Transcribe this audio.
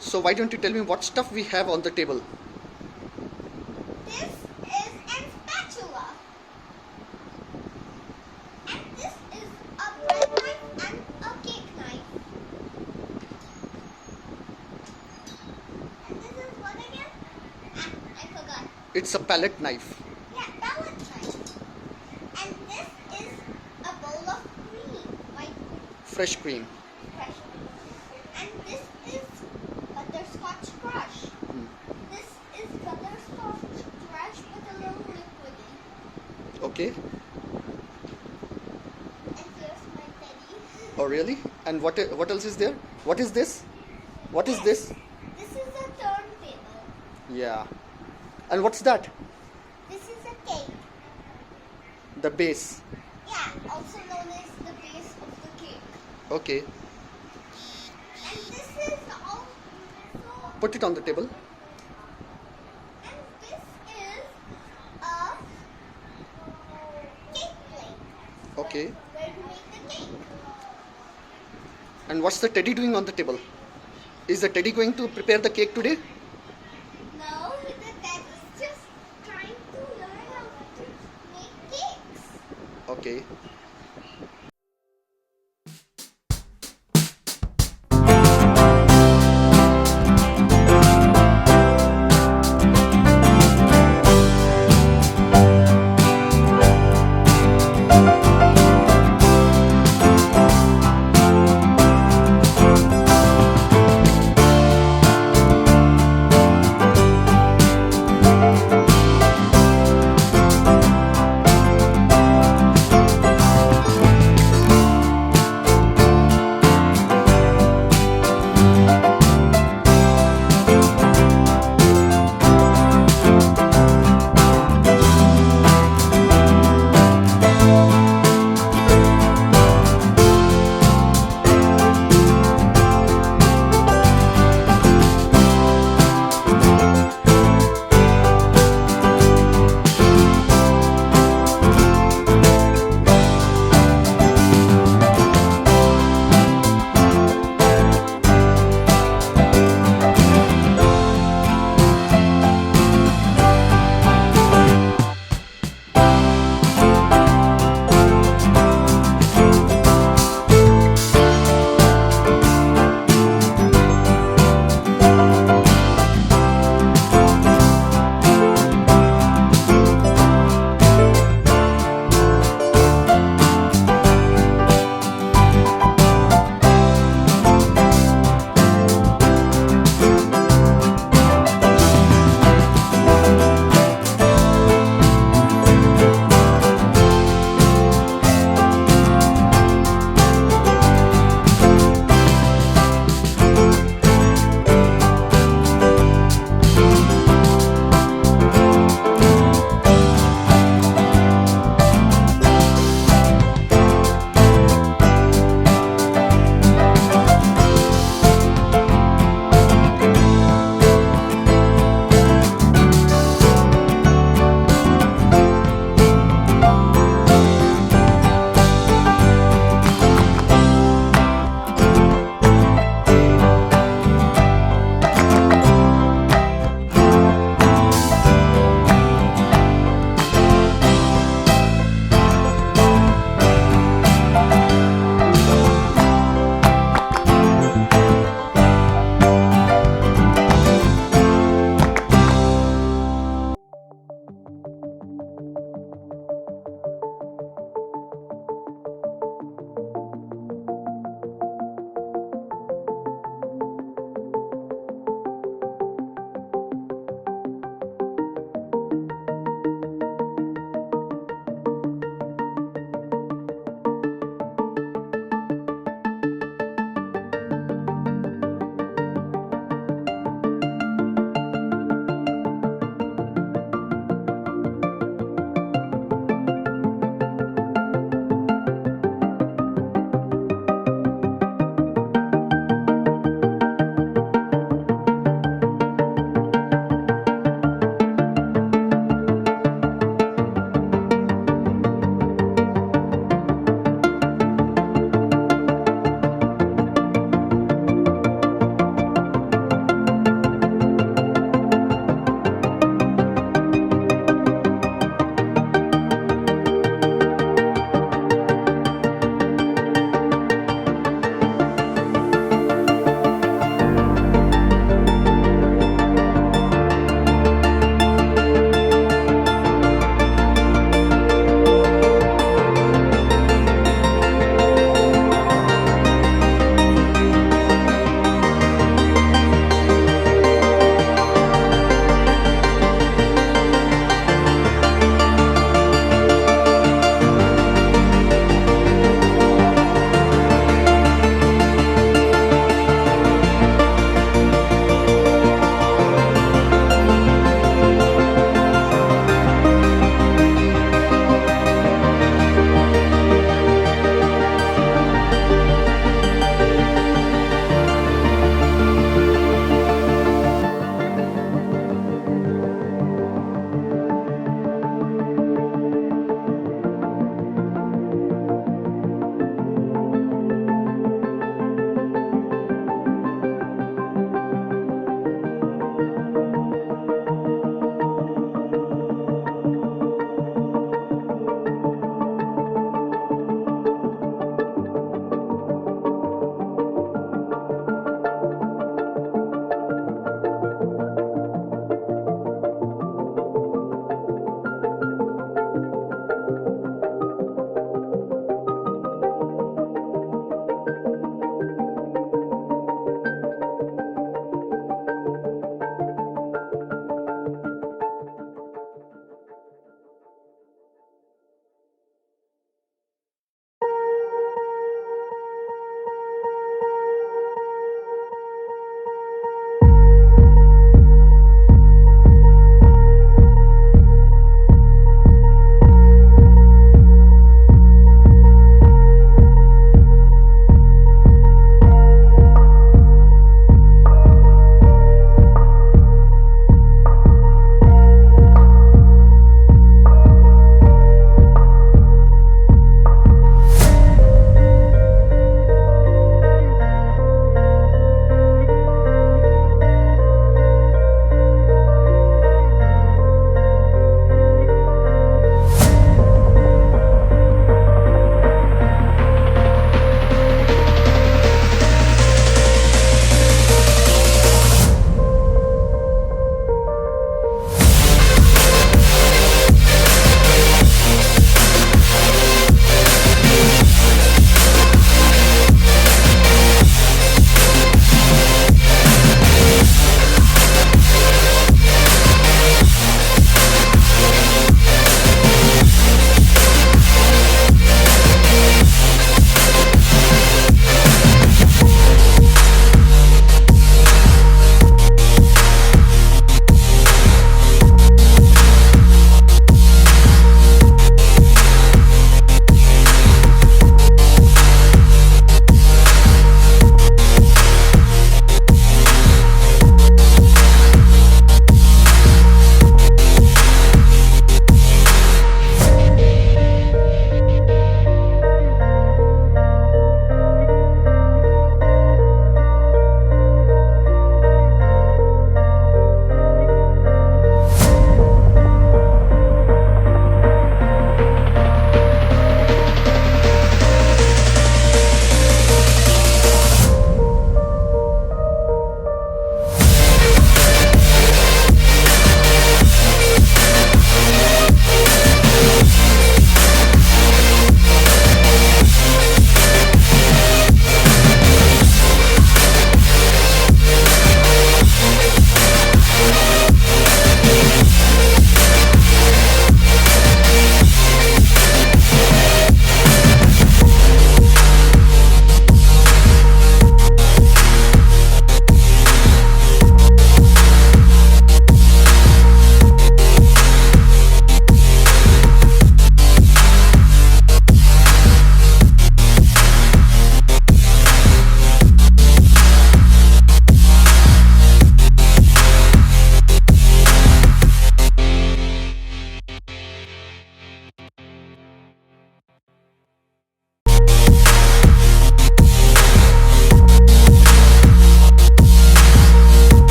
So why don't you tell me what stuff we have on the table? This is a spatula. And this is a bread knife and a cake knife. And this is what again? I forgot. It's a palette knife. Yeah, palette knife. And this is a bowl of cream, white Fresh cream. fresh cream. And this is butterscotch crush. This is butterscotch crush with a little liquid in. Okay. And here's my teddy. Oh really? And what else is there? What is this? What is this? This is a turntable. Yeah. And what's that? This is a cake. The base. Yeah, also known as the base of the cake. Okay. And this is also, Put it on the table. and this is a cake plate. Okay. Where to make the cake. And what's the teddy doing on the table? Is the teddy going to prepare the cake today? No, the teddy's just trying to learn how to make cakes. Okay.